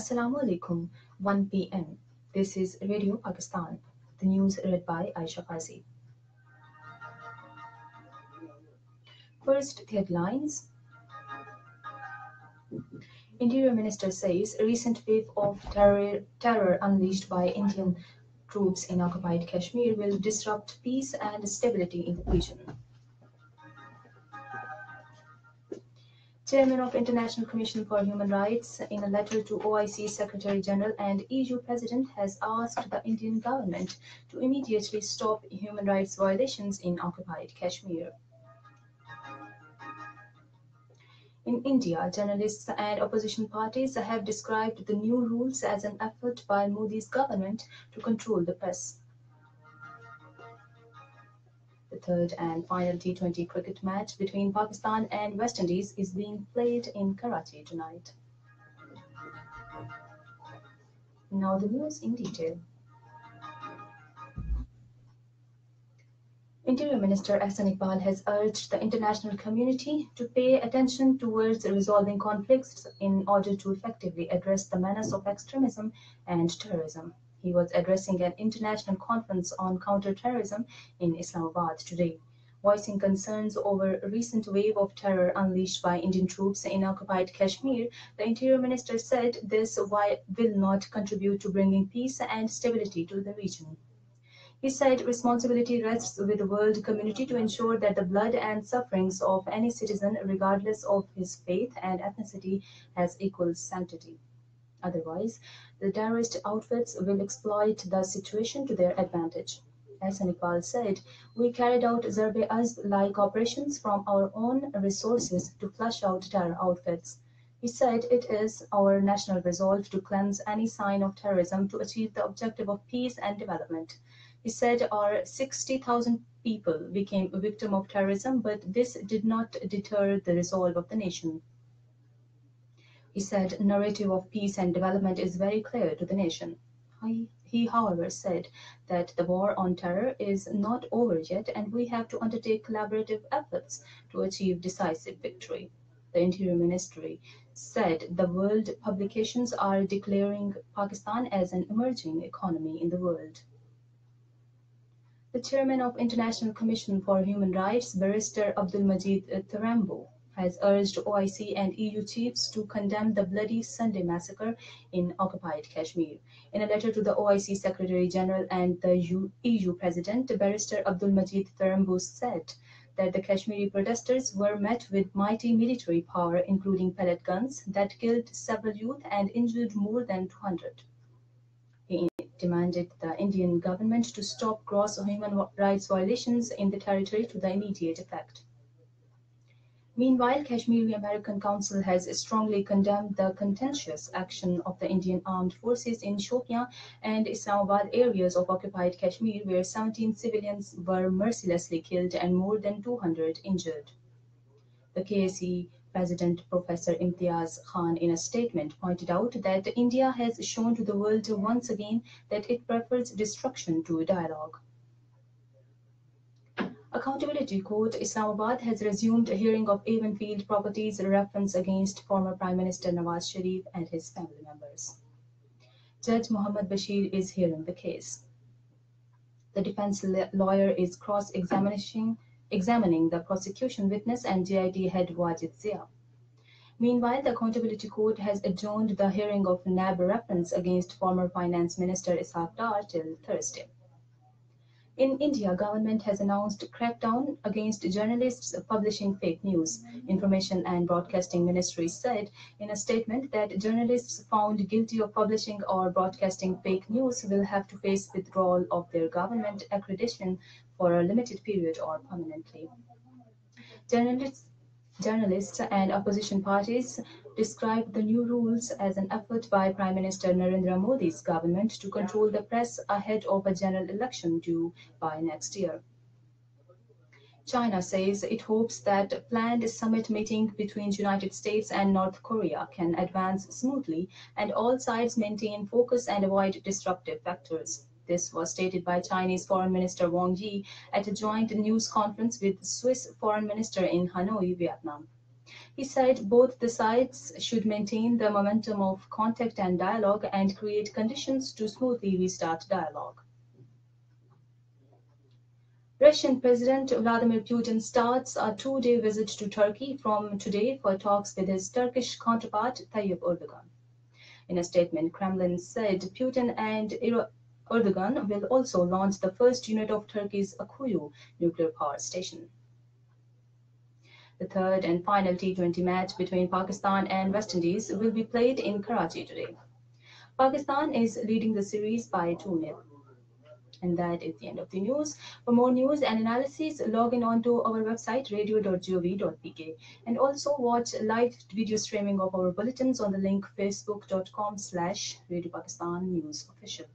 Assalamu alaikum, 1 p.m. This is Radio Pakistan. The news read by Aisha Qazi. First headlines. Interior Minister says recent wave of terror unleashed by Indian troops in occupied Kashmir will disrupt peace and stability in the region. Chairman of International Commission for Human Rights, in a letter to OIC Secretary General and EU President, has asked the Indian government to immediately stop human rights violations in occupied Kashmir. In India, journalists and opposition parties have described the new rules as an effort by Modi's government to control the press. The third and final T20 cricket match between Pakistan and West Indies is being played in Karachi tonight. Now the news in detail. Interior Minister Ahsan Iqbal has urged the international community to pay attention towards resolving conflicts in order to effectively address the menace of extremism and terrorism. He was addressing an international conference on counter-terrorism in Islamabad today. Voicing concerns over a recent wave of terror unleashed by Indian troops in occupied Kashmir, the Interior Minister said this will not contribute to bringing peace and stability to the region. He said responsibility rests with the world community to ensure that the blood and sufferings of any citizen, regardless of his faith and ethnicity, has equal sanctity. Otherwise, the terrorist outfits will exploit the situation to their advantage. As Iqbal said, we carried out Zarb-e-Azb-like operations from our own resources to flush out terror outfits. He said it is our national resolve to cleanse any sign of terrorism to achieve the objective of peace and development. He said our 60,000 people became a victim of terrorism, but this did not deter the resolve of the nation. He said narrative of peace and development is very clear to the nation. He, however, said that the war on terror is not over yet and we have to undertake collaborative efforts to achieve decisive victory. The Interior Ministry said the world publications are declaring Pakistan as an emerging economy in the world. The chairman of International Commission for Human Rights, Barrister Abdulmajid Tarambo, has urged OIC and EU chiefs to condemn the bloody Sunday massacre in occupied Kashmir. In a letter to the OIC Secretary General and the EU President, Barrister Abdulmajid Tarambo said that the Kashmiri protesters were met with mighty military power, including pellet guns, that killed several youth and injured more than 200. He demanded the Indian government to stop gross human rights violations in the territory to the immediate effect. Meanwhile, Kashmiri American Council has strongly condemned the contentious action of the Indian armed forces in Shopian and Islamabad areas of occupied Kashmir, where 17 civilians were mercilessly killed and more than 200 injured. The KSE President Professor Imtiaz Khan, in a statement, pointed out that India has shown to the world once again that it prefers destruction to dialogue. Accountability Court Islamabad has resumed a hearing of Avonfield Properties reference against former Prime Minister Nawaz Sharif and his family members. Judge Mohammad Bashir is hearing the case. The defense lawyer is examining the prosecution witness and GIT head Wajid Zia. Meanwhile, the Accountability Court has adjourned the hearing of NAB reference against former Finance Minister Ishaq Dar till Thursday. In India, government has announced crackdown against journalists publishing fake news. Information and Broadcasting Ministry said in a statement that journalists found guilty of publishing or broadcasting fake news will have to face withdrawal of their government accreditation for a limited period or permanently. Journalists and opposition parties described the new rules as an effort by Prime Minister Narendra Modi's government to control the press ahead of a general election due by next year. China says it hopes that a planned summit meeting between the United States and North Korea can advance smoothly and all sides maintain focus and avoid disruptive factors. This was stated by Chinese Foreign Minister Wang Yi at a joint news conference with Swiss Foreign Minister in Hanoi, Vietnam. He said both the sides should maintain the momentum of contact and dialogue and create conditions to smoothly restart dialogue. Russian President Vladimir Putin starts a two-day visit to Turkey from today for talks with his Turkish counterpart Tayyip Erdogan. In a statement, Kremlin said Putin and Erdogan will also launch the first unit of Turkey's Akuyu nuclear power station. The third and final T20 match between Pakistan and West Indies will be played in Karachi today. Pakistan is leading the series by 2-0. And that is the end of the news. For more news and analysis, log in onto our website radio.gov.pk and also watch live video streaming of our bulletins on the link facebook.com/Radio Pakistan News Official.